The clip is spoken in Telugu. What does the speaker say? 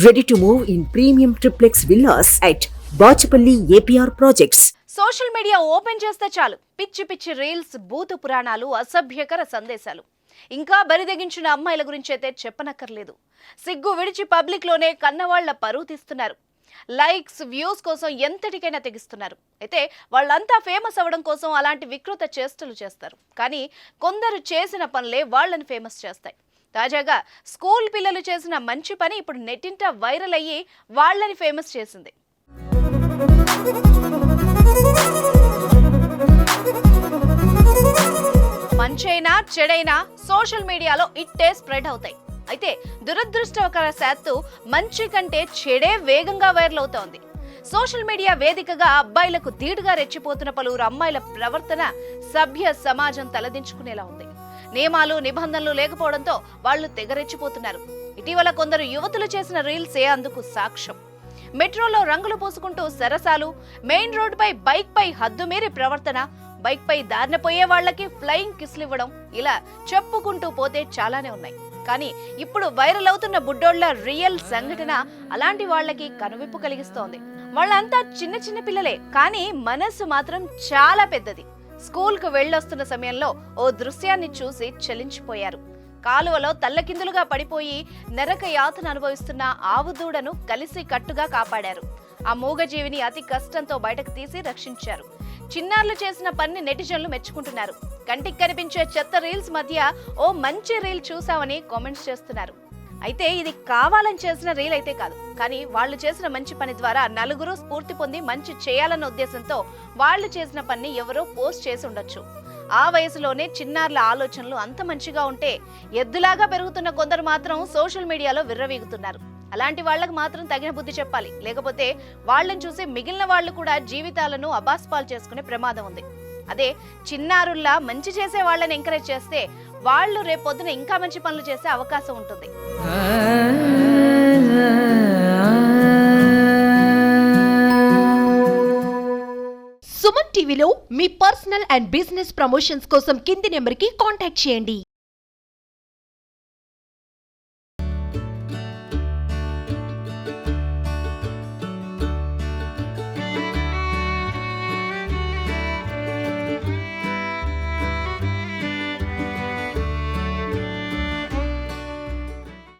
Ready to move in premium triplex villas at Bachapalli APR Projects. Social media open చేస్తే చాలు పిచ్చి పిచ్చి రీల్స్, భూత పురాణాలు, అసభ్యకర సందేశాలు. ఇంకా బరిదెగించిన అమ్మాయిల గురించి అయితే చెప్పనక్కర్లేదు. సిగ్గు విడిచి పబ్లిక్ లోనే కన్నవాళ్ల పరువు తీస్తున్నారు. లైక్స్, వ్యూస్ కోసం ఎంతటికైనా తెగిస్తున్నారు. అయితే వాళ్ళంతా ఫేమస్ అవ్వడం కోసం అలాంటి వికృత చేష్టలు చేస్తారు. కానీ కొందరు చేసిన పనులే వాళ్ళని ఫేమస్ చేస్తాయి. తాజాగా స్కూల్ పిల్లలు చేసిన మంచి పని ఇప్పుడు నెట్టింట వైరల్ అయ్యి వాళ్ళని ఫేమస్ చేసింది. మంచైనా చెడైనా సోషల్ మీడియాలో ఇట్టే స్ప్రెడ్ అవుతాయి. అయితే దురదృష్టవశాత్తు మంచి కంటే చెడే వేగంగా వైరల్ అవుతోంది. సోషల్ మీడియా వేదికగా అబ్బాయిలకు ధీటుగా రెచ్చిపోతున్న పలువురు అమ్మాయిల ప్రవర్తన సభ్య సమాజం తలదించుకునేలా ఉంది. నియమాలు, నిబంధనలు లేకపోవడంతో వాళ్లు తెగరెచ్చిపోతున్నారు. ఇటీవల కొందరు యువతులు చేసిన రీల్సే అందుకు సాక్ష్యం. మెట్రోలో రంగులు పూసుకుంటూ సరసాలు, మెయిన్ రోడ్డుపై బైక్ పై హద్దుమీరి ప్రవర్తన, బైక్ పై దారిన పోయే వాళ్లకి ఫ్లయింగ్ కిస్లు ఇవ్వడం, ఇలా చెప్పుకుంటూ పోతే చాలానే ఉన్నాయి. కానీ ఇప్పుడు వైరల్ అవుతున్న బుడ్డోళ్ల రియల్ సంఘటన అలాంటి వాళ్లకి కనువిప్పు కలిగిస్తోంది. వాళ్ళంతా చిన్న చిన్న పిల్లలే, కానీ మనస్సు మాత్రం చాలా పెద్దది. స్కూల్ కు వెళ్ళొస్తున్న సమయంలో ఓ దృశ్యాన్ని చూసి చలించిపోయారు. కాలువలో తల్లకిందులుగా పడిపోయి నరక యాతన అనుభవిస్తున్న ఆవుదూడను కలిసి కట్టుగా కాపాడారు. ఆ మూగజీవిని అతి కష్టంతో బయటకు తీసి రక్షించారు. చిన్నారులు చేసిన పని నెటిజన్లు మెచ్చుకుంటున్నారు. కంటికి కనిపించే చెత్త రీల్స్ మధ్య ఓ మంచి రీల్ చూసామని కామెంట్స్ చేస్తున్నారు. అయితే ఇది కావాలని చేసిన రీల్ అయితే కాదు, కానీ వాళ్ళు చేసిన మంచి పని ద్వారా నలుగురు స్ఫూర్తి పొంది మంచి చేయాలన్న ఉద్దేశంతో వాళ్ళు చేసిన పని ఎవరో పోస్ట్ చేసి ఉండొచ్చు. ఆ వయసులోనే చిన్నారుల ఆలోచనలు అంత మంచిగా ఉంటే ఎద్దులాగా పెరుగుతున్న కొందరు మాత్రం సోషల్ మీడియాలో విర్రవీగుతున్నారు. అలాంటి వాళ్లకు మాత్రం తగిన బుద్ధి చెప్పాలి. లేకపోతే వాళ్ళని చూసి మిగిలిన వాళ్ళు కూడా జీవితాలను అబాస్పాలు చేసుకునే ప్రమాదం ఉంది. అదే చిన్నారుల్లా మంచి చేసే వాళ్ళని ఎంకరేజ్ చేస్తే వాళ్ళు రేపొద్దున ఇంకా మంచి పనులు చేసే అవకాశం ఉంటుంది. సుమన్ టీవీలో మీ పర్సనల్ అండ్ బిజినెస్ ప్రమోషన్స్ కోసం కింది నెంబర్కి కాంటాక్ట్ చేయండి.